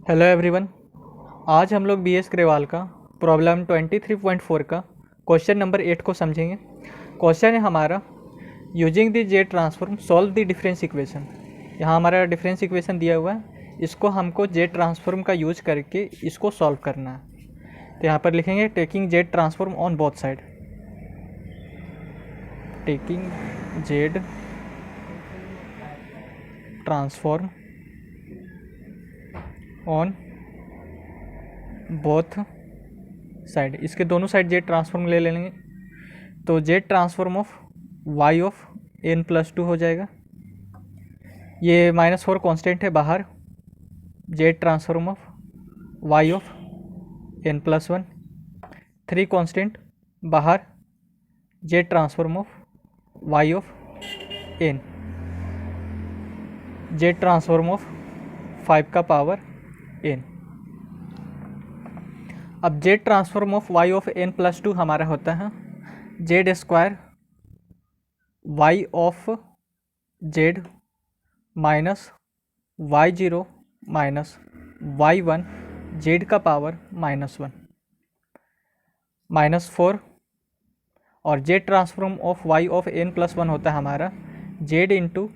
Hello everyone. आज हम लोग बी एस ग्रेवाल का प्रॉब्लम 23.4 का क्वेश्चन नंबर 8 को समझेंगे। क्वेश्चन है हमारा, using the Z transform solve the difference equation. यहाँ हमारा डिफरेंस इक्वेशन दिया हुआ है, इसको हमको जेड ट्रांसफॉर्म का यूज करके इसको सॉल्व करना है। तो यहाँ पर लिखेंगे taking Z transform on both side, taking Z transform on both side. इसके दोनों साइड जेड ट्रांसफॉर्म ले लेंगे तो Z transform of Y of N plus two हो जाएगा। ये -4 कांस्टेंट है बाहर, Z transform of Y of N plus one. 3 constant बाहर, Z transform of Y of N, Z transform of 5 का पावर एन। अब Z transform of Y of N plus two हमारा होता है Z square Y of Z minus Y zero minus Y one, Z का power -1 -4। और Z transform of Y of N plus one होता है हमारा Z into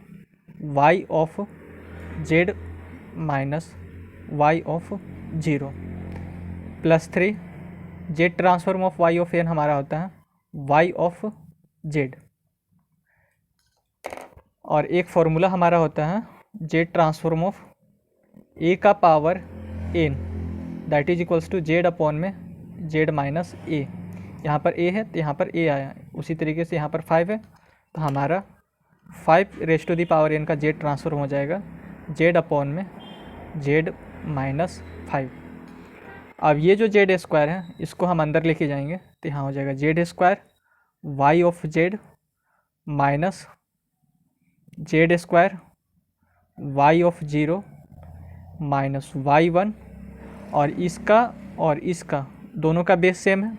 Y of Z minus Y of zero +3। Z transform of Y of N हमारा होता है Y of Z. और एक फॉर्मूला हमारा होता है जेड ट्रांसफॉर्म ऑफ ए का power N, that is equals to Z upon में जेड माइनस ए। यहाँ पर ए है तो यहाँ पर ए आया, उसी तरीके से यहाँ पर 5 है तो हमारा 5 raise to the power N का जेड ट्रांसफॉर्म हो जाएगा जेड अपॉन में जेड माइनस 5। अब ये जो जेड स्क्वायर है इसको हम अंदर लेके जाएंगे तो यहाँ हो जाएगा Z square Y of Z minus Z square Y of zero minus Y one. और इसका दोनों का बेस सेम है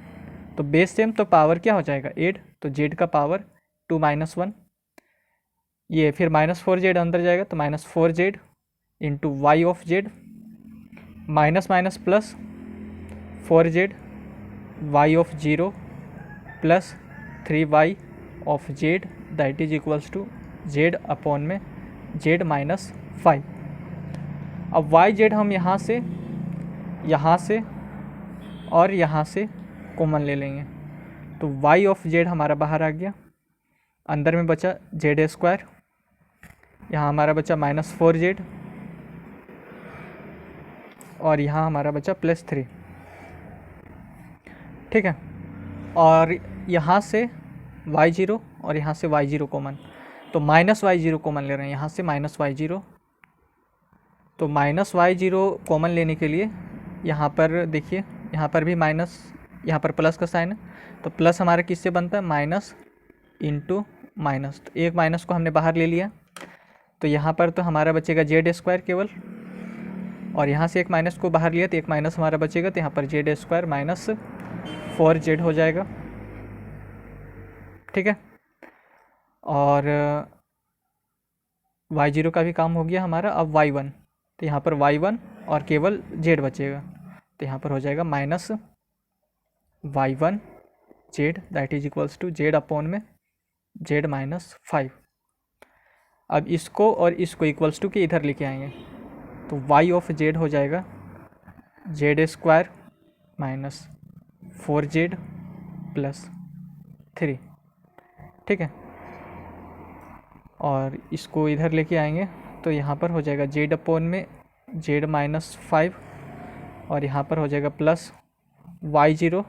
तो बेस सेम तो पावर क्या हो जाएगा 8, तो जेड का पावर 2 - 1। ये फिर -4 जेड अंदर जाएगा तो -4 Z into Y of Z minus minus plus 4 Z Y of zero plus 3 Y of Z, that is equals to Z upon में जेड माइनस 5। अब वाई जेड हम यहाँ से और यहाँ से कॉमन ले लेंगे तो वाई ऑफ जेड हमारा बाहर आ गया, अंदर में बचा जेड स्क्वायर, यहाँ हमारा बचा -4 जेड और यहाँ हमारा बचा +3। ठीक है, और यहाँ से वाई जीरो और यहाँ से वाई जीरो कॉमन, तो -y0 कॉमन ले रहे हैं यहाँ से -y0। तो -y0 कॉमन लेने के लिए यहाँ पर देखिए, यहाँ पर भी माइनस, यहाँ पर प्लस का साइन है तो प्लस हमारा किससे बनता है माइनस इंटू माइनस, तो एक माइनस को हमने बाहर ले लिया तो यहाँ पर तो हमारा बचेगा जेड स्क्वायर केवल, और यहाँ से एक माइनस को बाहर लिया तो एक माइनस हमारा बचेगा तो यहाँ पर जेड स्क्वायर माइनस 4 जेड हो जाएगा। ठीक है, और y0 का भी काम हो गया हमारा। अब y1, तो यहाँ पर y1 और केवल z बचेगा तो यहाँ पर हो जाएगा -y1 z, that is equals to Z upon में जेड माइनस 5। अब इसको और इसको इक्वल्स टू के इधर लेके आएंगे तो y ऑफ जेड हो जाएगा Z square minus 4z plus 3। ठीक है, और इसको इधर लेके आएंगे तो यहाँ पर हो जाएगा जेड अपॉन में जेड माइनस 5 और यहाँ पर हो जाएगा प्लस y0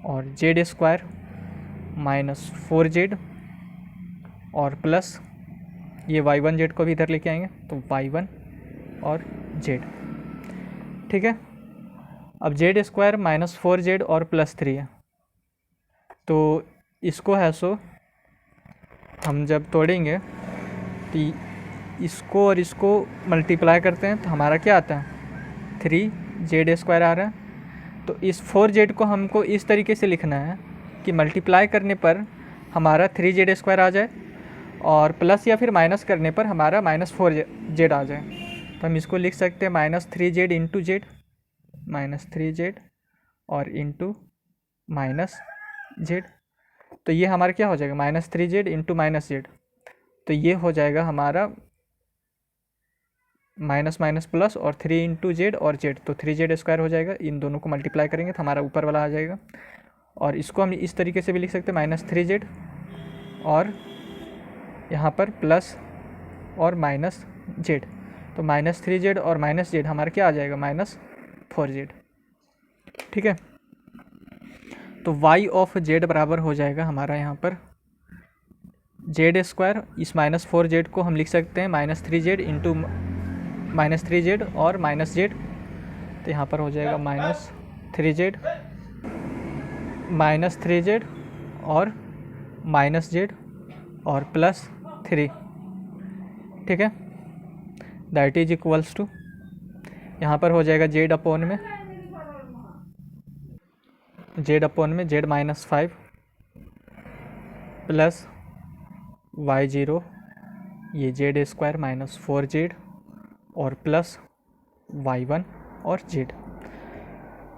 और जेड स्क्वायर माइनस 4z और प्लस ये y1 जेड को भी इधर लेके आएंगे तो y1 और z। ठीक है, अब जेड स्क्वायर -4z और +3 है तो इसको है सो हम जब तोड़ेंगे तो इसको और इसको मल्टीप्लाई करते हैं तो हमारा क्या आता है 3z स्क्वायर आ रहा है। तो इस 4z को हमको इस तरीके से लिखना है कि मल्टीप्लाई करने पर हमारा 3z स्क्वायर आ जाए और प्लस या फिर माइनस करने पर हमारा -4z आ जाए। तो हम इसको लिख सकते हैं -3z इंटू जेड, -3z और इंटू माइनस जेड। तो ये हमारा क्या हो जाएगा, -3z इंटू माइनस जेड। तो ये हो जाएगा हमारा माइनस माइनस प्लस और 3 इंटू जेड और जेड, तो 3z² हो जाएगा। इन दोनों को मल्टीप्लाई करेंगे तो हमारा ऊपर वाला आ जाएगा। और इसको हम इस तरीके से भी लिख सकते हैं, -3z और यहाँ पर प्लस और माइनस जेड। तो -3z और माइनस जेड हमारा क्या आ जाएगा, -4z। ठीक है, तो y ऑफ z बराबर हो जाएगा हमारा यहाँ पर z²। इस -4z को हम लिख सकते हैं -3z इंटू -3z और माइनस जेड। तो यहाँ पर हो जाएगा -3z -3z और माइनस जेड और +3। ठीक है, दैट इज इक्वल्स टू, यहाँ पर हो जाएगा z अपॉन में z-5 प्लस y0 ये z² -4z और प्लस y1 और z।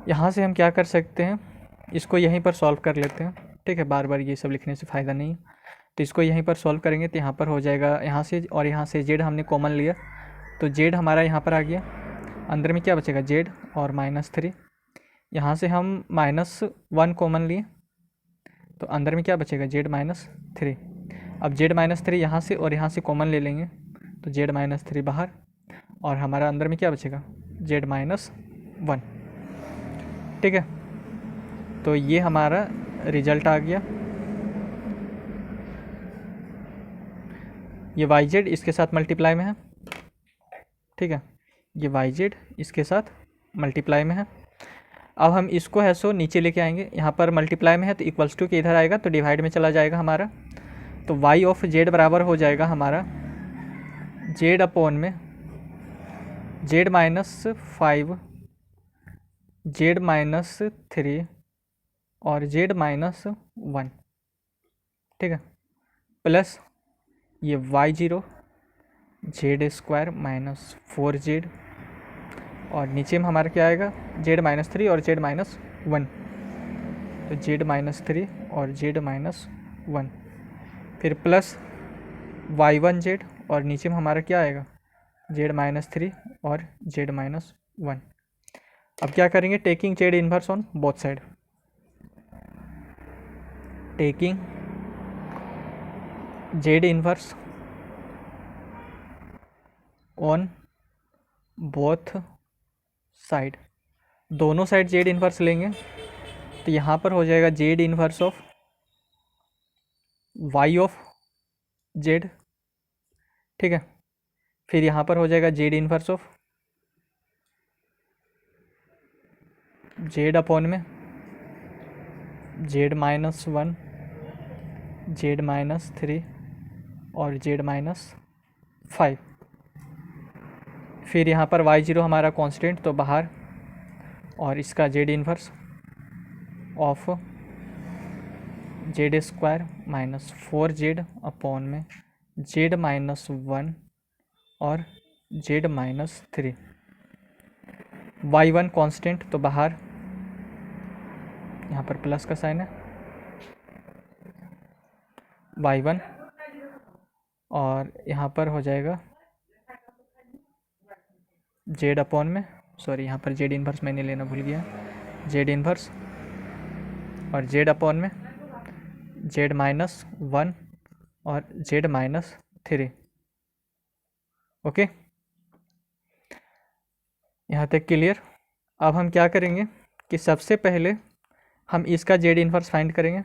यहाँ से हम क्या कर सकते हैं, इसको यहीं पर सॉल्व कर लेते हैं। ठीक है, बार बार ये सब लिखने से फ़ायदा नहीं है, तो इसको यहीं पर सॉल्व करेंगे तो यहाँ पर हो जाएगा, यहाँ से और यहाँ से z हमने कॉमन लिया तो z हमारा यहाँ पर आ गया। अंदर में क्या बचेगा, z और -3। यहाँ से हम -1 कॉमन लिए तो अंदर में क्या बचेगा, z-3। अब z-3 यहाँ से और यहाँ से कॉमन ले लेंगे तो z-3 बाहर और हमारा अंदर में क्या बचेगा, z-1। ठीक है, तो ये हमारा रिजल्ट आ गया। ये yz इसके साथ मल्टीप्लाई में है। ठीक है, ये yz इसके साथ मल्टीप्लाई में है। अब हम इसको है सो नीचे लेके आएंगे, यहाँ पर मल्टीप्लाई में है तो इक्वल्स टू के इधर आएगा तो डिवाइड में चला जाएगा हमारा। तो y ऑफ z बराबर हो जाएगा हमारा z अपॉन में z-5 z-3 और z-1। ठीक है, प्लस ये y0 z² -4z और नीचे में हमारा क्या आएगा, z-3 और z-1। तो z-3 और z-1 फिर प्लस y1z और नीचे में हमारा क्या आएगा, z-3 और z-1। अब क्या करेंगे, taking z inverse on both side, taking z inverse on both side, दोनों साइड z इन्वर्स लेंगे तो यहाँ पर हो जाएगा z inverse of y of z। ठीक है, फिर यहाँ पर हो जाएगा z inverse of z upon में z-1 z-3 और z-5। फिर यहाँ पर y0 हमारा कांस्टेंट तो बाहर और इसका z inverse of z² -4z upon में z-1 और z-3। y1 कांस्टेंट तो बाहर, यहाँ पर प्लस का साइन है, y1 और यहाँ पर हो जाएगा z अपॉन में, सॉरी यहाँ पर z इन्वर्स मैंने लेना भूल गया, z इन्वर्स और z अपॉन में z-1 और z-3। ओके, यहाँ तक क्लियर। अब हम क्या करेंगे कि सबसे पहले हम इसका z इन्वर्स फाइंड करेंगे।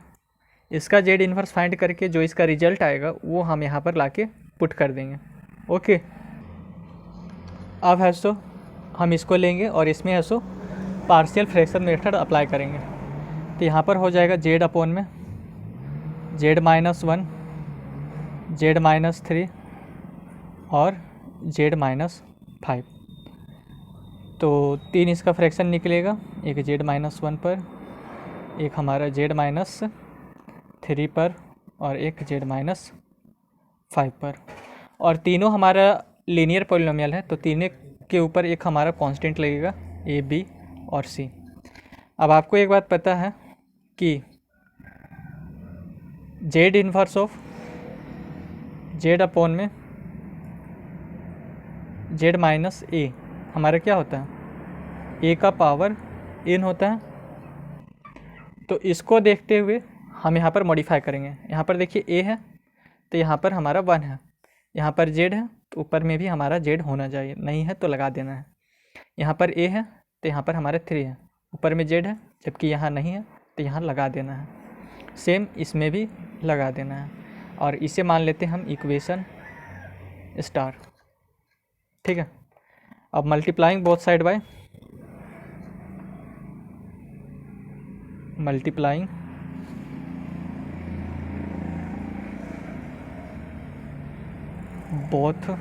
इसका z इन्वर्स फाइंड करके जो इसका रिजल्ट आएगा वो हम यहाँ पर लाके पुट कर देंगे। ओके, अब है सो हम इसको लेंगे और इसमें है so partial fraction method apply करेंगे। तो यहाँ पर हो जाएगा z अपॉन में z-1 z-3 और z-5। तो 3 इसका फ्रैक्शन निकलेगा, एक z-1 पर, एक हमारा z-3 पर और एक z-5 पर। और तीनों हमारा लीनियर पॉलिनोमियल है तो के ऊपर एक हमारा कांस्टेंट लगेगा ए बी और सी। अब आपको एक बात पता है कि Z inverse of Z upon में जेड माइनस ए हमारा क्या होता है, ए का पावर एन होता है। तो इसको देखते हुए हम यहाँ पर मॉडिफाई करेंगे। यहाँ पर देखिए ए है तो यहाँ पर हमारा 1 है, यहाँ पर जेड है तो ऊपर में भी हमारा जेड होना चाहिए, नहीं है तो लगा देना है। यहाँ पर ए है तो यहाँ पर हमारा 3 है, ऊपर में जेड है, जबकि यहाँ नहीं है तो यहाँ लगा देना है। सेम इसमें भी लगा देना है और इसे मान लेते हैं हम इक्वेशन स्टार। ठीक है। अब multiplying both side by multiplying both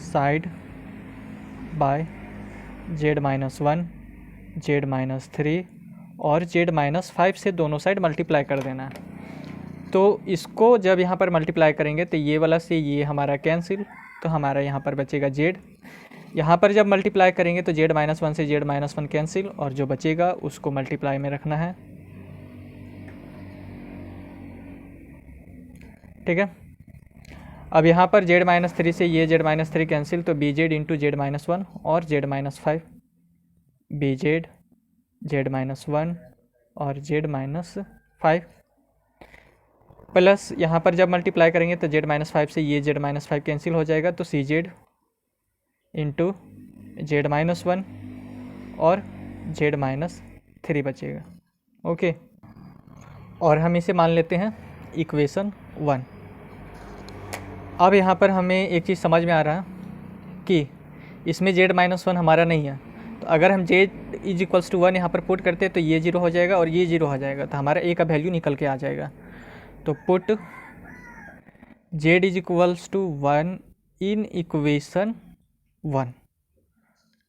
side by Z minus 1 Z minus 3 और जेड माइनस 5 से दोनों साइड मल्टीप्लाई कर देना है। तो इसको जब यहाँ पर मल्टीप्लाई करेंगे तो ये वाला से ये हमारा कैंसिल, तो हमारा यहाँ पर बचेगा जेड। यहाँ पर जब मल्टीप्लाई करेंगे तो जेड माइनस 1 से जेड माइनस 1 कैंसिल, और जो बचेगा उसको मल्टीप्लाई में रखना है। ठीक है। अब यहाँ पर जेड माइनस 3 से ये जेड माइनस 3 कैंसिल, तो B Z into Z minus 1 और Z minus 5, B Z Z minus 1 और जेड माइनस 5 प्लस यहाँ पर जब मल्टीप्लाई करेंगे तो जेड माइनस 5 से ये जेड माइनस 5 कैंसिल हो जाएगा, तो सी जेड इंटू जेड माइनस 1 और जेड माइनस 3 बचेगा। ओके। और हम इसे मान लेते हैं इक्वेशन 1। अब यहाँ पर हमें एक चीज़ समझ में आ रहा है कि इसमें जेड माइनस 1 हमारा नहीं है, तो अगर हम जेड इज इक्वल्स टू 1 यहाँ पर पुट करते हैं तो ये 0 हो जाएगा और ये 0 हो जाएगा, तो हमारा ए का वैल्यू निकल के आ जाएगा। तो put Z is equals to 1 in equation 1,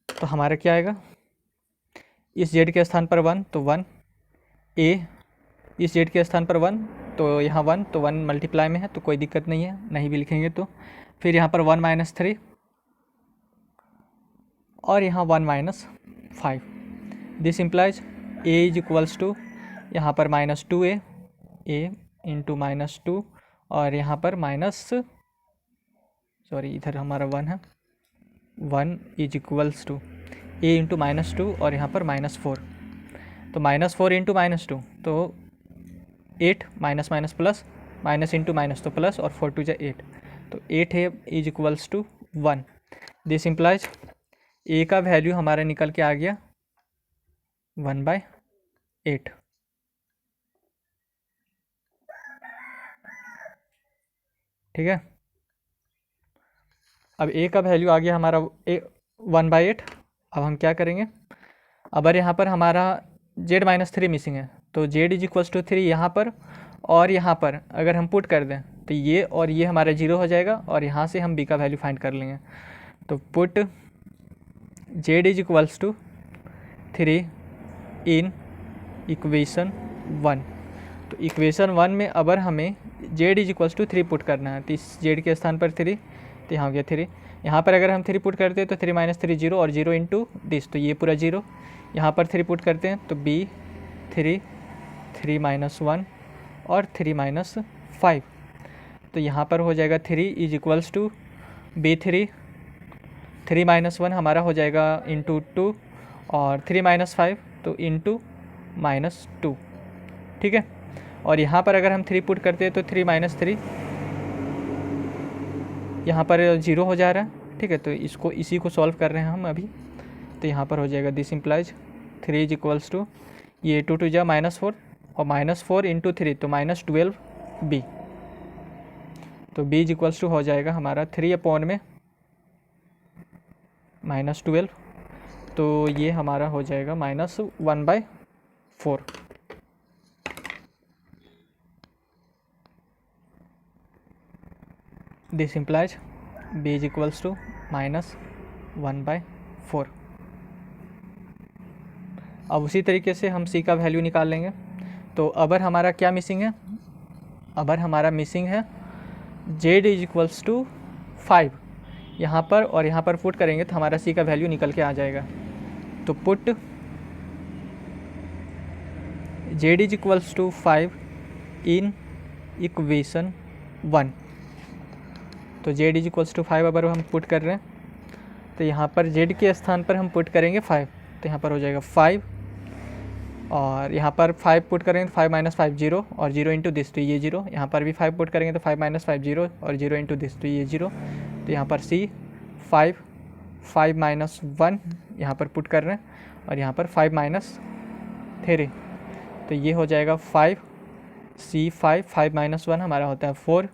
तो हमारा क्या आएगा, इस जेड के स्थान पर 1 तो 1, ए इस जेड के स्थान पर 1 तो यहाँ 1, तो 1 मल्टीप्लाई में है तो कोई दिक्कत नहीं है, नहीं भी लिखेंगे तो। फिर यहाँ पर 1 माइनस 3 और यहाँ 1 minus 5। This implies A is equals to यहाँ पर माइनस 2a, ए इंटू माइनस 2 और यहाँ पर इधर हमारा 1 है, 1 is equals to A into minus 2 और यहाँ पर माइनस 4, तो माइनस 4 इंटू माइनस 2 तो 8, minus minus plus, minus into minus तो प्लस, और 4 2 जा 8, तो 8 है is equals to 1। This implies A का वैल्यू हमारा निकल के आ गया 1/8। ठीक है। अब ए का वैल्यू आ गया हमारा 1/8। अब हम क्या करेंगे, अगर यहाँ पर हमारा जेड माइनस 3 मिसिंग है तो जेड इज इक्वल्स टू 3 यहाँ पर, और यहाँ पर अगर हम पुट कर दें तो ये और ये हमारा 0 हो जाएगा, और यहाँ से हम बी का वैल्यू फाइंड कर लेंगे। तो put Z is equals to 3 in equation 1। तो इक्वेशन 1 में अगर हमें Z is equals to 3 put करना है तो इस जेड के स्थान पर 3, तो यहाँ हो गया 3। यहाँ पर अगर हम 3 पुट करते हैं तो 3 माइनस 3 0 और 0 इंटू दिस, तो ये पूरा 0। यहाँ पर 3 पुट करते हैं तो बी 3 माइनस 1 और 3 माइनस 5, तो यहाँ पर हो जाएगा 3 is equals to B 3 minus 1 हमारा हो जाएगा इंटू 2 और 3 माइनस 5 तो इंटू माइनस 2। ठीक है। और यहाँ पर अगर हम 3 पुट करते हैं तो 3 माइनस 3 यहाँ पर 0 हो जा रहा है। ठीक है। तो इसी को सॉल्व कर रहे हैं हम अभी, तो यहाँ पर हो जाएगा this implies 3 is equals to ये 2 2 जा -4 और -4 इंटू 3 तो -12 बी, तो बी इज इक्वल्स टू हो जाएगा हमारा 3 अपॉन में -12, तो ये हमारा हो जाएगा -1/4। This implies b is equals to -1/4। अब उसी तरीके से हम c का वैल्यू निकाल लेंगे। तो अगर हमारा क्या मिसिंग है, अगर हमारा मिसिंग है z इज इक्वल्स टू 5, यहाँ पर और यहाँ पर पुट करेंगे तो हमारा सी का वैल्यू निकल के आ जाएगा। तो put Z is equals to 5 in equation 1। तो जेड इज इक्वल्स टू 5 अगर हम पुट कर रहे हैं तो यहाँ पर जेड के स्थान पर हम पुट करेंगे 5, तो यहाँ पर हो जाएगा 5 और यहाँ पर 5 पुट करेंगे तो 5 माइनस 5 0 और 0 इंटू दिस तो ये 0। यहाँ पर भी 5 पुट करेंगे तो 5 माइनस 5 0 और 0 इंटू दिस तो ये 0। तो यहाँ पर सी 5 माइनस 1 यहाँ पर पुट कर रहे हैं और यहाँ पर 5 माइनस 3 तो ये हो जाएगा 5 सी 5 माइनस 1 हमारा होता है 4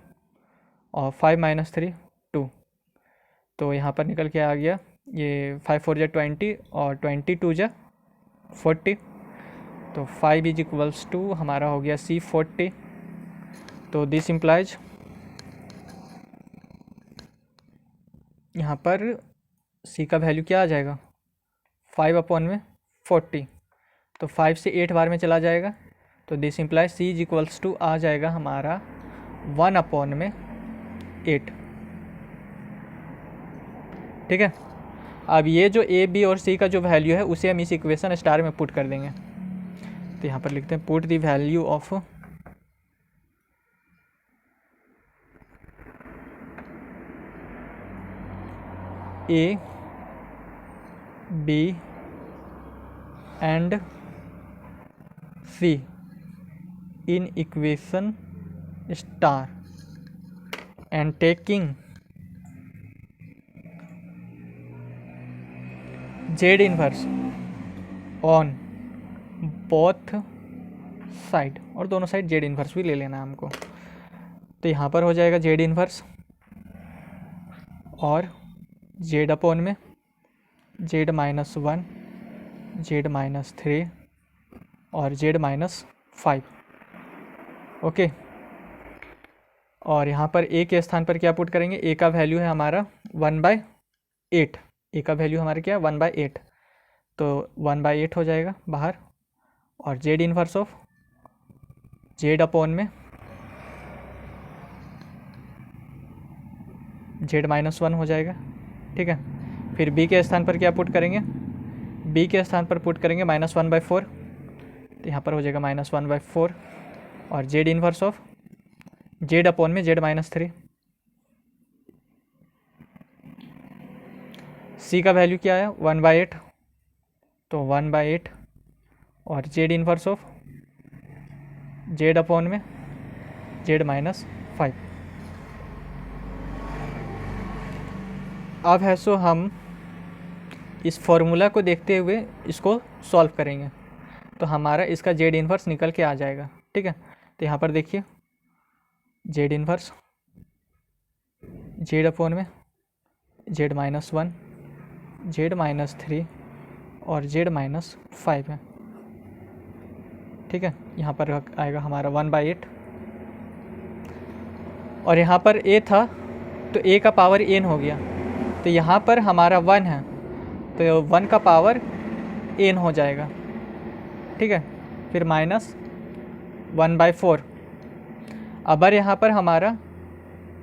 और 5 माइनस 3 2। तो यहाँ पर निकल के आ गया ये 5 4 जा 20 और 22 जा 40। तो 5 इज इक्वल्स टू हमारा हो गया सी 40। तो दिस इम्प्लाइज यहाँ पर सी का वैल्यू क्या आ जाएगा 5/40। तो 5 से 8 बार में चला जाएगा। तो this implies C is equals to आ जाएगा हमारा 1/8। ठीक है। अब ये जो ए बी और सी का जो वैल्यू है उसे हम इस इक्वेशन स्टार में पुट कर देंगे। तो यहाँ पर लिखते हैं put the value of A B and C in equation star and taking Z inverse on both side, और दोनों साइड जेड इनवर्स भी ले लेना है हमको। तो यहाँ पर हो जाएगा जेड इनवर्स और जेड अपॉन में जेड माइनस 1 जेड माइनस 3 और जेड माइनस 5। ओके। और यहाँ पर ए के स्थान पर क्या पुट करेंगे, ए का वैल्यू है हमारा 1/8। ए का वैल्यू हमारा क्या है 1/8, तो 1/8 हो जाएगा बाहर। और Z inverse of Z upon में जेड माइनस 1 हो जाएगा। ठीक है। फिर बी के स्थान पर क्या पुट करेंगे, बी के स्थान पर पुट करेंगे -1/4, तो यहाँ पर हो जाएगा -1/4। और Z inverse of Z upon में जेड माइनस 3। सी का वैल्यू क्या है 1/8, तो 1/8 और Z inverse of Z upon में जेड माइनस 5। अब है सो हम इस फॉर्मूला को देखते हुए इसको सॉल्व करेंगे, तो हमारा इसका जेड इनवर्स निकल के आ जाएगा। ठीक है। तो यहाँ पर देखिए जेड इनवर्स जेड अपॉन में जेड माइनस 1 जेड माइनस 3 और जेड माइनस 5 है। ठीक है। यहाँ पर आएगा हमारा 1/8 और यहाँ पर a था तो a का पावर n हो गया, तो यहाँ पर हमारा 1 है तो 1 का पावर n हो जाएगा। ठीक है। फिर -1/4। अबर यहाँ पर हमारा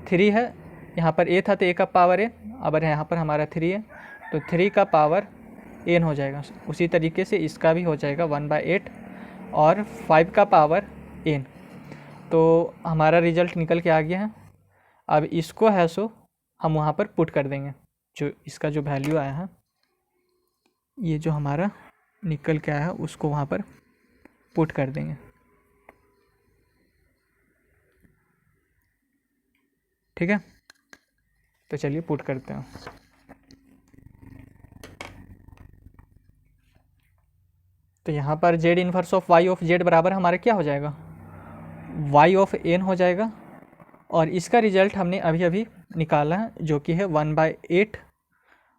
3 है, यहाँ पर a था तो a का पावर n, अबर यहाँ पर हमारा 3 है तो 3 का पावर n हो जाएगा। उसी तरीके से इसका भी हो जाएगा 1/8 और 5 का पावर n। तो हमारा रिजल्ट निकल के आ गया है। अब इसको है सो हम वहाँ पर पुट कर देंगे, जो इसका जो वैल्यू आया है, ये जो हमारा निकल के आया है उसको वहाँ पर पुट कर देंगे। ठीक है। तो चलिए पुट करते हैं। तो यहाँ पर Z inverse of Y of Z बराबर हमारा क्या हो जाएगा, वाई ऑफ एन हो जाएगा। और इसका रिजल्ट हमने अभी अभी निकाला है जो कि है 1/8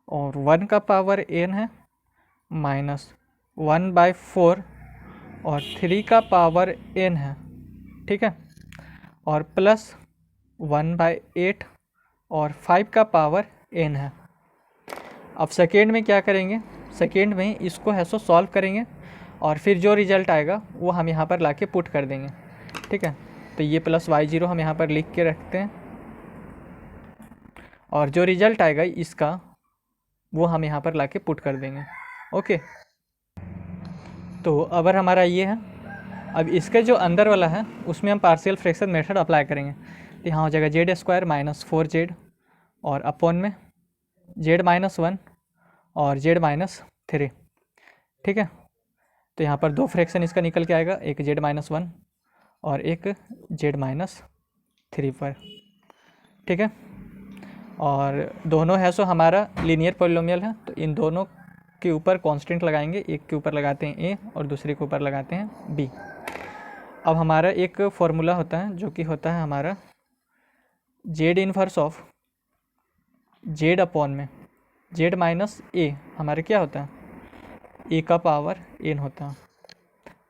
और 1 का पावर n है -1/4 और 3 का पावर n है। ठीक है। और प्लस 1/8 और 5 का पावर n है। अब सेकेंड में क्या करेंगे, सेकेंड में इसको है सो सॉल्व करेंगे और फिर जो रिज़ल्ट आएगा वो हम यहाँ पर लाके पुट कर देंगे। ठीक है। तो ये +y0 हम यहाँ पर लिख के रखते हैं और जो रिजल्ट आएगा इसका वो हम यहाँ पर लाके पुट कर देंगे। ओके, तो अगर हमारा ये है, अब इसके जो अंदर वाला है उसमें हम पार्शियल फ्रैक्शन मेथड अप्लाई करेंगे। तो यहाँ हो जाएगा जेड स्क्वायर माइनस 4z और अपॉन में जेड माइनस 1 और जेड माइनस 3। ठीक है, तो यहाँ पर दो फ्रैक्शन इसका निकल के आएगा, एक जेड माइनस 1 और एक जेड माइनस 3 पर। ठीक है, और दोनों है सो हमारा लीनियर पॉलिनोमियल है, तो इन दोनों के ऊपर कांस्टेंट लगाएंगे, एक के ऊपर लगाते हैं ए और दूसरे के ऊपर लगाते हैं बी। अब हमारा एक फॉर्मूला होता है जो कि होता है हमारा Z inverse of Z upon में जेड माइनस ए, हमारे क्या होता है ए का पावर एन होता है।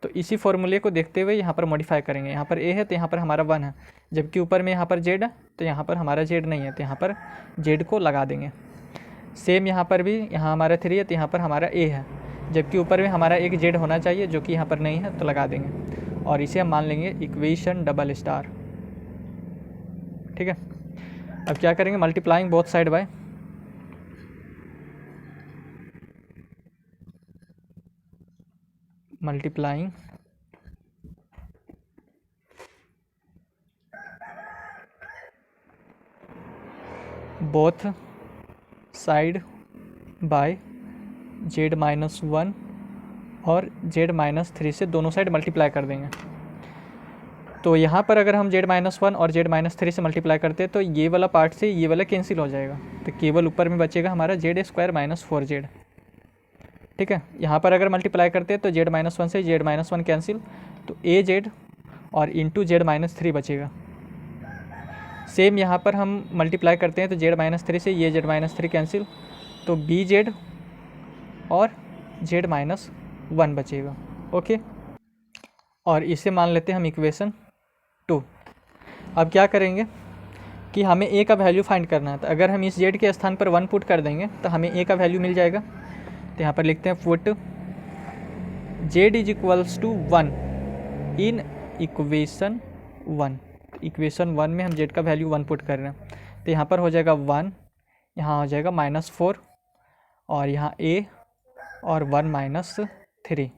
तो इसी फॉर्मूले को देखते हुए यहाँ पर मॉडिफाई करेंगे। यहाँ पर ए है तो यहाँ पर हमारा 1 है, जबकि ऊपर में यहाँ पर जेड है तो यहाँ पर हमारा जेड नहीं है, तो यहाँ पर जेड को लगा देंगे। सेम यहाँ पर भी, यहाँ हमारा 3 है तो यहाँ पर हमारा ए है, जबकि ऊपर में हमारा एक जेड होना चाहिए जो कि यहाँ पर नहीं है, तो लगा देंगे और इसे हम मान लेंगे इक्वेशन डबल स्टार। ठीक है, अब क्या करेंगे, multiplying both side by multiplying both side by Z minus 1 और जेड माइनस 3 से दोनों साइड मल्टीप्लाई कर देंगे। तो यहाँ पर अगर हम जेड माइनस 1 और जेड माइनस 3 से मल्टीप्लाई करते हैं तो ये वाला पार्ट से ये वाला कैंसिल हो जाएगा, तो केवल ऊपर में बचेगा हमारा जेड स्क्वायर माइनस 4z। ठीक है, यहाँ पर अगर मल्टीप्लाई करते हैं तो जेड माइनस 1 से जेड माइनस 1 कैंसिल, तो ए जेड और इंटू जेड माइनस 3 बचेगा। सेम यहाँ पर हम मल्टीप्लाई करते हैं तो जेड माइनस 3 से ये जेड माइनस 3 कैंसिल, तो बी जेड और जेड माइनस 1 बचेगा। ओके, और इसे मान लेते हैं हम इक्वेशन 2। अब क्या करेंगे कि हमें ए का वैल्यू फाइंड करना है, तो अगर हम इस जेड के स्थान पर 1 पुट कर देंगे तो हमें ए का वैल्यू मिल जाएगा। तो यहाँ पर लिखते हैं put Z is equals to 1 in equation 1। Equation 1 में हम जेड का वैल्यू 1 पुट कर रहे हैं, तो यहाँ पर हो जाएगा 1, यहाँ हो जाएगा -4 और यहाँ a और 1 - 3,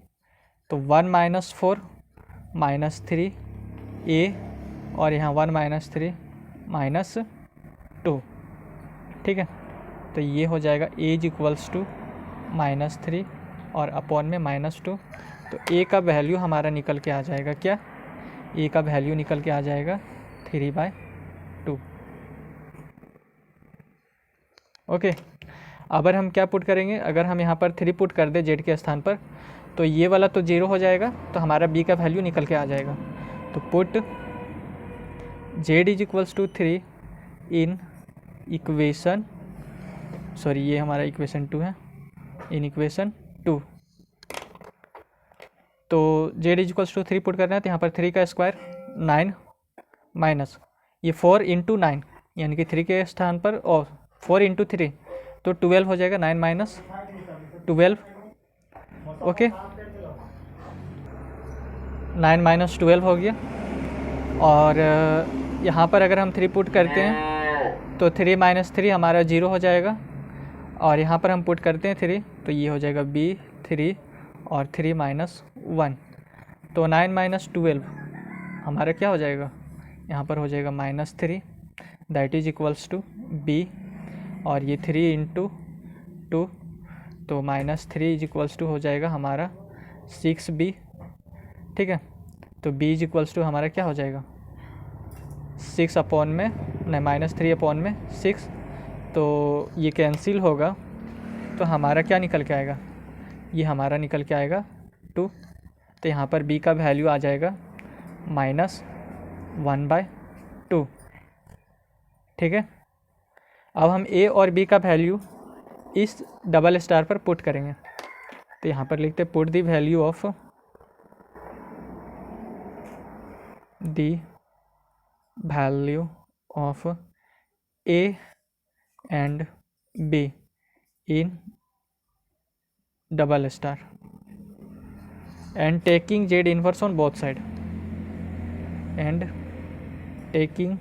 तो 1 - 4 -3 a और यहाँ 1 - 3 -2। ठीक है, तो ये हो जाएगा a इज इक्वल्स टू -3 और अपॉन में -2। तो a का वैल्यू हमारा निकल के आ जाएगा क्या, a का वैल्यू निकल के आ जाएगा 3/2। ओके, अगर हम क्या पुट करेंगे, अगर हम यहाँ पर 3 पुट कर दे जेड के स्थान पर तो ये वाला तो 0 हो जाएगा, तो हमारा b का वैल्यू निकल के आ जाएगा। तो put Z is equals to 3 in equation, sorry ये हमारा इक्वेशन 2 है, इन इक्वेशन 2। तो Z is equals to 3 put करना है, तो यहाँ पर 3 का स्क्वायर 9 माइनस ये 4 × 9 यानी कि 3 के स्थान पर और 4 × 3 तो 12 हो जाएगा, 9 - 12। ओके, 9 - 12 हो गया। और यहाँ पर अगर हम 3 पुट करते हैं तो 3 - 3 हमारा 0 हो जाएगा, और यहाँ पर हम पुट करते हैं 3 तो ये हो जाएगा b3 और 3 - 1, तो 9 - 12 हमारा क्या हो जाएगा, यहाँ पर हो जाएगा -3 that is equals to b और ये 3 × 2 तो -3 इज इक्वल्स टू हो जाएगा हमारा 6b। ठीक है, तो b इज इक्वल्स टू हमारा क्या हो जाएगा 6 अपॉन में नहीं -3 अपॉन में 6, तो ये कैंसिल होगा, तो हमारा क्या निकल के आएगा, ये हमारा निकल के आएगा 2। तो यहाँ पर b का वैल्यू आ जाएगा -1/2। ठीक है, अब हम a और b का वैल्यू इस डबल स्टार पर पुट करेंगे, तो यहाँ पर लिखते put the value of a and b in double star and taking z inverse on both side and taking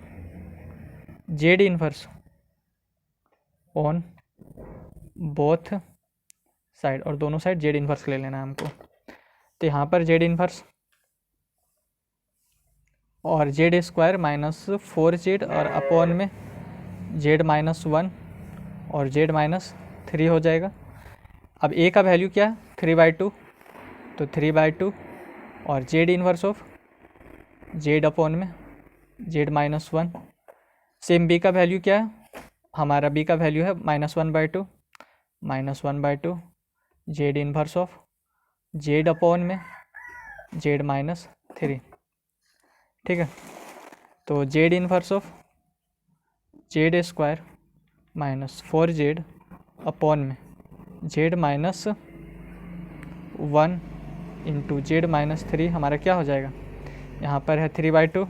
z inverse on both side, और दोनों साइड जेड इन्वर्स ले लेना है हमको। तो यहाँ पर जेड इन्वर्स और जेड स्क्वायर माइनस 4z और अपॉन में z-1 और z-3 हो जाएगा। अब a का वैल्यू क्या है 3/2, तो 3/2 और Z inverse of Z upon में z-1। सेम b का वैल्यू क्या है, हमारा b का वैल्यू है -1/2 Z inverse of Z upon में z-3। ठीक है, तो Z inverse of Z square minus 4z upon में z-1 इंटू z-3 हमारा क्या हो जाएगा, यहाँ पर है 3/2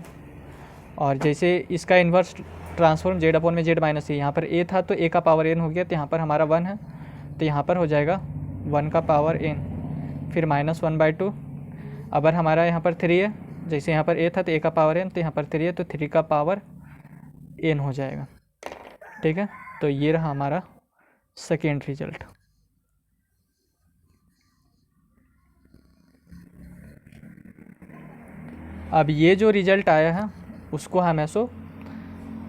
और जैसे इसका इन्वर्स ट्रांसफॉर्म z अपॉन में z-3, यहाँ पर a था तो a का पावर n हो गया, तो यहाँ पर हमारा 1 है तो यहाँ पर हो जाएगा 1 का पावर n, फिर -1/2। अगर हमारा यहाँ पर 3 है, जैसे यहाँ पर a था तो a का पावर n, तो यहाँ पर 3 है तो 3 का पावर n हो जाएगा। ठीक है, तो ये रहा हमारा सेकेंड रिजल्ट। अब ये जो रिजल्ट आया है उसको हम ऐसो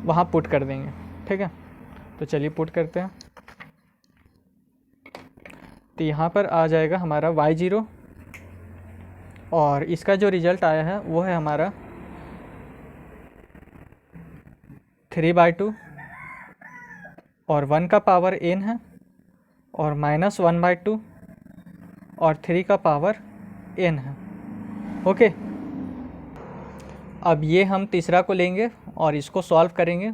वहाँ पुट कर देंगे। ठीक है, तो चलिए पुट करते हैं। तो यहाँ पर आ जाएगा हमारा y0 और इसका जो रिजल्ट आया है वो है हमारा 3/2 और 1 का पावर n है और -1/2 और 3 का पावर n है। ओके, अब ये हम तीसरा को लेंगे और इसको सॉल्व करेंगे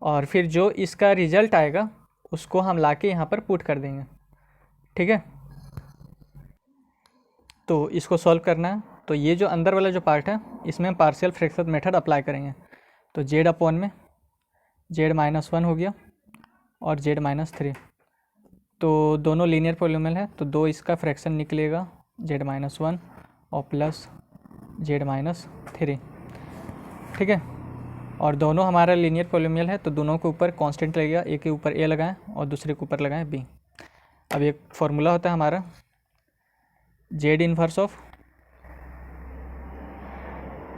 और फिर जो इसका रिजल्ट आएगा उसको हम लाके यहाँ पर पुट कर देंगे। ठीक है, तो इसको सॉल्व करना है, तो ये जो अंदर वाला जो पार्ट है इसमें हम पार्शियल फ्रैक्शन मेथड अप्लाई करेंगे। तो z अपॉन में z-1 हो गया और z-3, तो दोनों लीनियर पॉलिनोमियल है तो 2 इसका फ्रैक्शन निकलेगा z-1 और प्लस z-3। ठीक है, और दोनों हमारा लीनियर पॉलिनोमियल है तो दोनों के ऊपर कांस्टेंट लगेगा, एक के ऊपर a लगाएं और दूसरे के ऊपर लगाएं b। अब एक फॉर्मूला होता है हमारा Z inverse of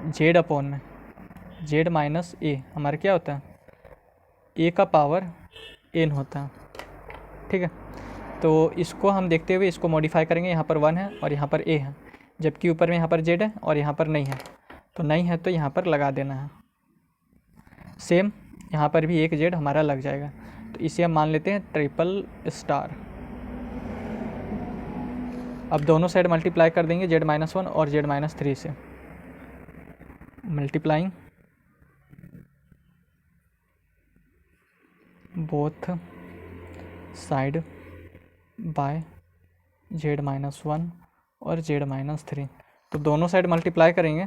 Z upon में z-a, हमारा क्या होता है a का पावर n होता है। ठीक है, तो इसको हम देखते हुए इसको मॉडिफाई करेंगे, यहाँ पर 1 है और यहाँ पर a है, जबकि ऊपर में यहाँ पर z है और यहाँ पर नहीं है, तो नहीं है तो यहाँ पर लगा देना है। सेम यहाँ पर भी एक z हमारा लग जाएगा, तो इसे हम मान लेते हैं ट्रिपल स्टार। अब दोनों साइड मल्टीप्लाई कर देंगे z-1 और z-3 से, multiplying both side by z-1 और z-3। तो दोनों साइड मल्टीप्लाई करेंगे,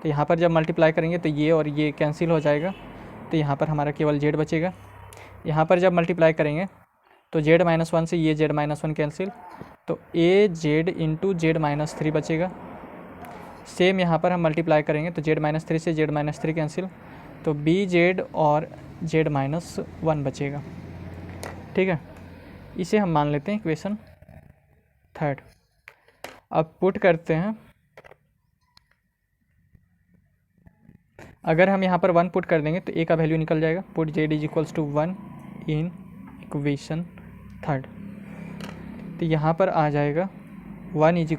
तो यहाँ पर जब मल्टीप्लाई करेंगे तो ये और ये कैंसिल हो जाएगा, तो यहाँ पर हमारा केवल z बचेगा। यहाँ पर जब मल्टीप्लाई करेंगे तो z-1 से ये z-1 कैंसिल, तो a z इंटू z-3 बचेगा। सेम यहाँ पर हम मल्टीप्लाई करेंगे तो z-3 से z-3 कैंसिल, तो b z और z-1 बचेगा। ठीक है, इसे हम मान लेते हैं इक्वेशन 3। अब पुट करते हैं, अगर हम यहाँ पर 1 पुट कर देंगे तो a का वैल्यू निकल जाएगा। Put z is 1 in equation 3, तो यहाँ पर आ जाएगा 1 is a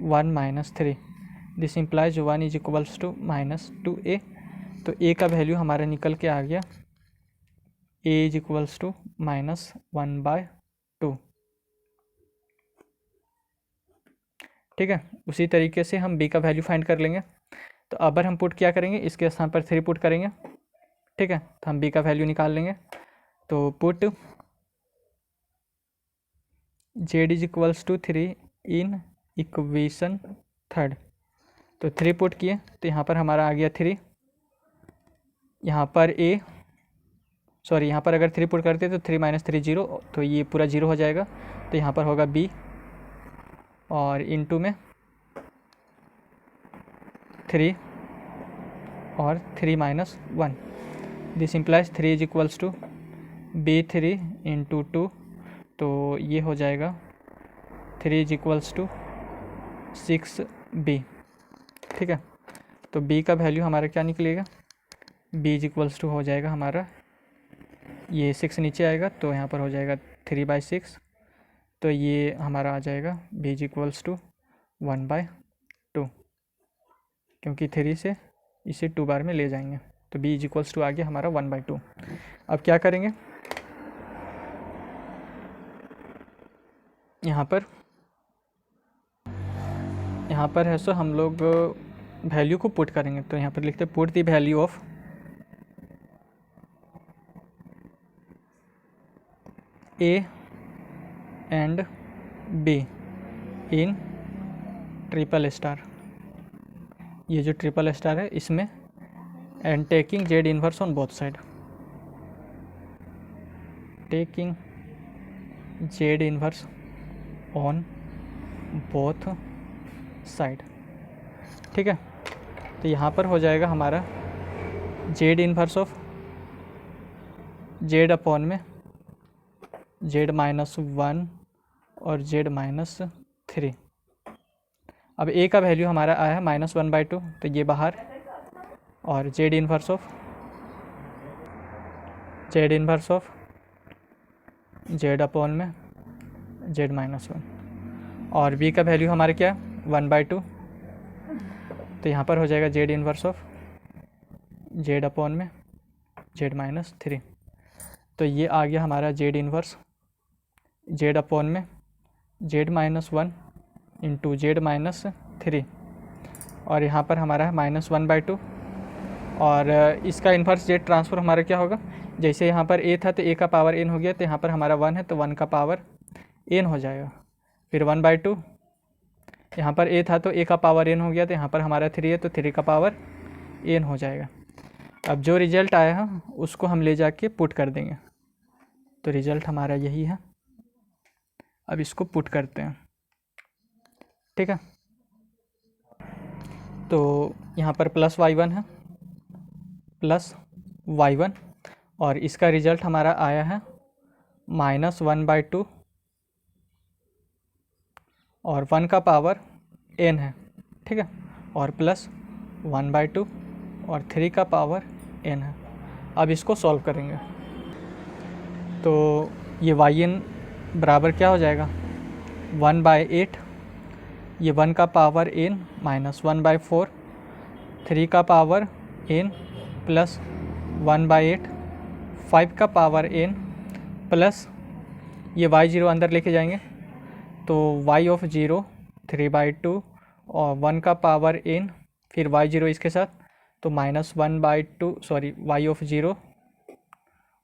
1 - 3, this implies 1 is -2a, तो a का वैल्यू हमारा निकल के आ गया a इज -1/2। ठीक है, उसी तरीके से हम b का वैल्यू फाइंड कर लेंगे। तो अब हम पुट क्या करेंगे, इसके स्थान पर 3 पुट करेंगे। ठीक है, तो हम b का वैल्यू निकाल लेंगे। तो put z is 3 in equation 3, तो 3 पुट किए तो यहाँ पर हमारा आ गया 3, यहाँ पर यहाँ पर अगर 3 पुट करते तो 3 - 3 0, तो ये पूरा 0 हो जाएगा, तो यहाँ पर होगा b और इनटू में 3 और 3 - 1, this implies 3 is B3 into 2, तो ये हो जाएगा 3 इज इक्वल्स टू 6B। ठीक है, तो B का वैल्यू हमारा क्या निकलेगा, B इज इक्वल्स टू हो जाएगा हमारा, ये 6 नीचे आएगा तो यहाँ पर हो जाएगा 3/6, तो ये हमारा आ जाएगा B इज इक्वल्स टू 1/2, क्योंकि 3 से इसे 2 बार में ले जाएंगे, तो B इज इक्वल्स टू आ गया हमारा 1/2। अब क्या करेंगे, यहाँ पर है सो हम लोग वैल्यू को पुट करेंगे, तो यहाँ पर लिखते हैं put the value of A and B in triple star. ये जो ट्रिपल स्टार है इसमें, and taking Z inverse on both side, taking Z inverse on both side. ठीक है, तो यहाँ पर हो जाएगा हमारा Z inverse of Z upon में Z-1 और Z-3। अब A का वैल्यू हमारा आया है -1/2, तो ये बाहर, और Z inverse of Z upon में Z-1, और B का वैल्यू हमारे क्या 1/2, तो यहाँ पर हो जाएगा Z inverse of Z upon में Z-3। तो ये आ गया हमारा जेड इन्वर्स जेड अपॉन में Z-1 इंटू Z-3, और यहाँ पर हमारा है -1/2, और इसका इन्वर्स जेड ट्रांसफर हमारा क्या होगा, जैसे यहाँ पर A था तो A का पावर n हो गया, तो यहाँ पर हमारा 1 है तो 1 का पावर n हो जाएगा, फिर 1/2, यहाँ पर A था तो A का पावर n हो गया, तो यहाँ पर हमारा 3 है तो 3 का पावर n हो जाएगा। अब जो रिजल्ट आया है उसको हम ले जाके पुट कर देंगे, तो रिजल्ट हमारा यही है। अब इसको पुट करते हैं, ठीक है, तो यहाँ पर +y1 है, +y1, और इसका रिजल्ट हमारा आया है -1/2, और 1 का पावर n है, ठीक है, और +1/2 और 3 का पावर n है। अब इसको सॉल्व करेंगे, तो ये yn बराबर क्या हो जाएगा 1/8, ये 1 का पावर n -1/4, 3 का पावर n प्लस 1/8, 5 का पावर n प्लस ये y0 अंदर लेके जाएंगे, तो y ऑफ 0 3/2, और 1 का पावर n, फिर y0 इसके साथ, तो -1/2, सॉरी y ऑफ 0,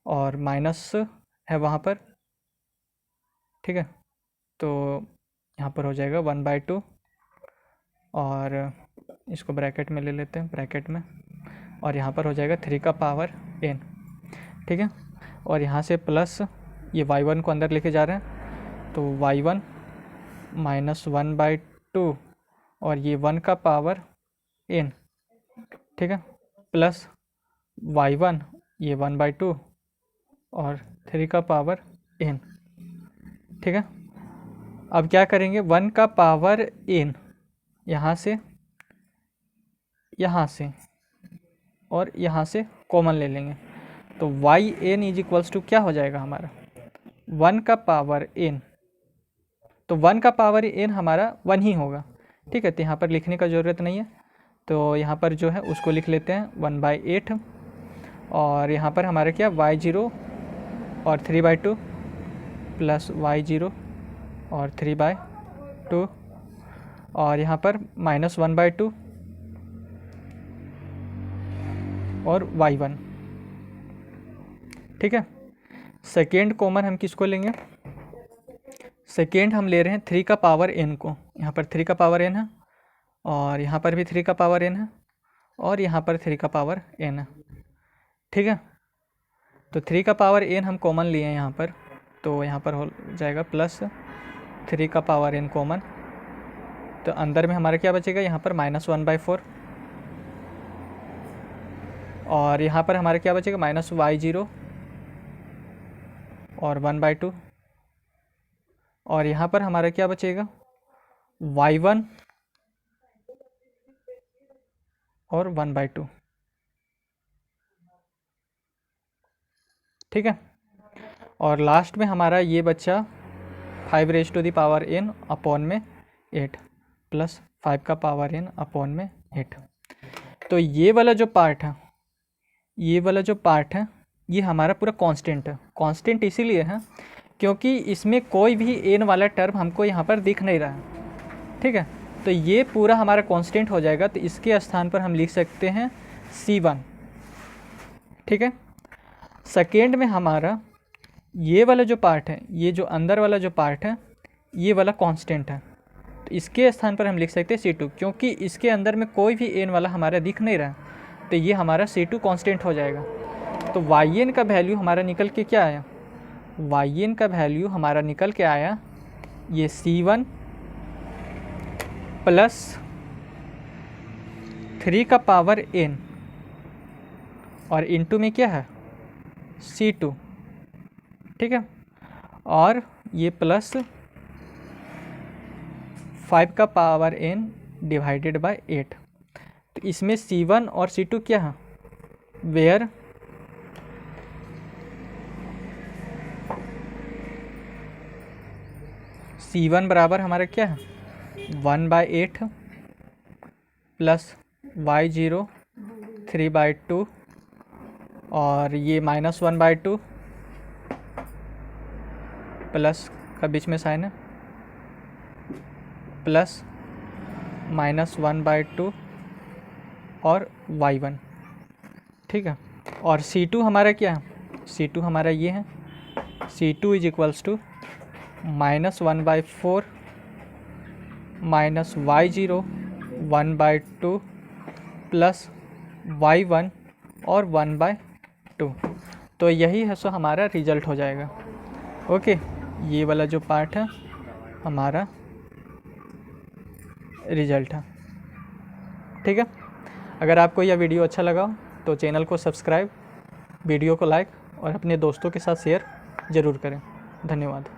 और माइनस है वहाँ पर, ठीक है, तो यहाँ पर हो जाएगा 1/2, और इसको ब्रैकेट में ले लेते हैं, ब्रैकेट में, और यहाँ पर हो जाएगा 3 का पावर n, ठीक है, और यहाँ से प्लस ये y1 को अंदर लेके जा रहे हैं, तो y1 -1/2, और ये 1 का पावर n, ठीक है, प्लस y1 ये 1/2 और 3 का पावर n, ठीक है। अब क्या करेंगे, 1 का पावर n यहाँ से और यहाँ से कॉमन ले लेंगे, तो yn इज इक्वल्स टू क्या हो जाएगा हमारा 1 का पावर n, तो 1 का पावर n हमारा 1 ही होगा, ठीक है, तो यहाँ पर लिखने का ज़रूरत नहीं है, तो यहाँ पर जो है उसको लिख लेते हैं 1/8, और यहाँ पर हमारा क्या y0 और 3/2 प्लस y0 और 3/2, और यहाँ पर -1/2 और y1, ठीक है। सेकेंड कॉमन हम किसको लेंगे, सेकेंड हम ले रहे हैं 3 का पावर n को, यहाँ पर 3 का पावर n है, और यहाँ पर भी 3 का पावर n है, और यहाँ पर 3 का पावर n है, ठीक है, तो 3 का पावर n हम कॉमन लिए हैं यहाँ पर, तो यहाँ पर हो जाएगा +3 का पावर n कॉमन, तो अंदर में हमारा क्या बचेगा, यहाँ पर -1/4, और यहाँ पर हमारा क्या बचेगा -y0 और 1/2, और यहाँ पर हमारा क्या बचेगा, y1 और 1/2। ठीक है, और लास्ट में हमारा ये बच्चा 5n अपॉन में 8 प्लस 5 का पावर n अपॉन में 8। तो ये वाला जो पार्ट है, ये वाला जो पार्ट है, ये हमारा पूरा कांस्टेंट है। कांस्टेंट इसीलिए है क्योंकि इसमें कोई भी n वाला टर्म हमको यहाँ पर दिख नहीं रहा है। ठीक है, तो ये पूरा हमारा कांस्टेंट हो जाएगा, तो इसके स्थान पर हम लिख सकते हैं C1। ठीक है, सेकेंड में हमारा ये वाला जो पार्ट है, ये जो अंदर वाला जो पार्ट है, ये वाला कांस्टेंट है, तो इसके स्थान पर हम लिख सकते हैं C2, क्योंकि इसके अंदर में कोई भी n वाला हमारा दिख नहीं रहा, तो ये हमारा C2 कांस्टेंट हो जाएगा। तो yn का वैल्यू हमारा निकल के क्या आया, yn का वैल्यू हमारा निकल के आया ये C1 प्लस 3 का पावर n, और इनटू में क्या है C2। ठीक है, और ये प्लस 5 का पावर n डिवाइडेड बाय 8। तो इसमें C1 और C2 क्या है, वेयर C1 बराबर हमारा क्या है 1/8 प्लस y0 3/2, और ये -1/2 प्लस का बीच में साइन है, प्लस -1/2 और y1। ठीक है, और C2 हमारा क्या है, C2 हमारा ये है, C2 is equals to -1/4 minus y0 1/2 plus y1 और 1/2। तो यही है सो हमारा रिजल्ट हो जाएगा। ओके, ये वाला जो पार्ट है हमारा रिजल्ट है। ठीक है, अगर आपको यह वीडियो अच्छा लगा तो चैनल को सब्सक्राइब, वीडियो को लाइक और अपने दोस्तों के साथ शेयर ज़रूर करें। धन्यवाद।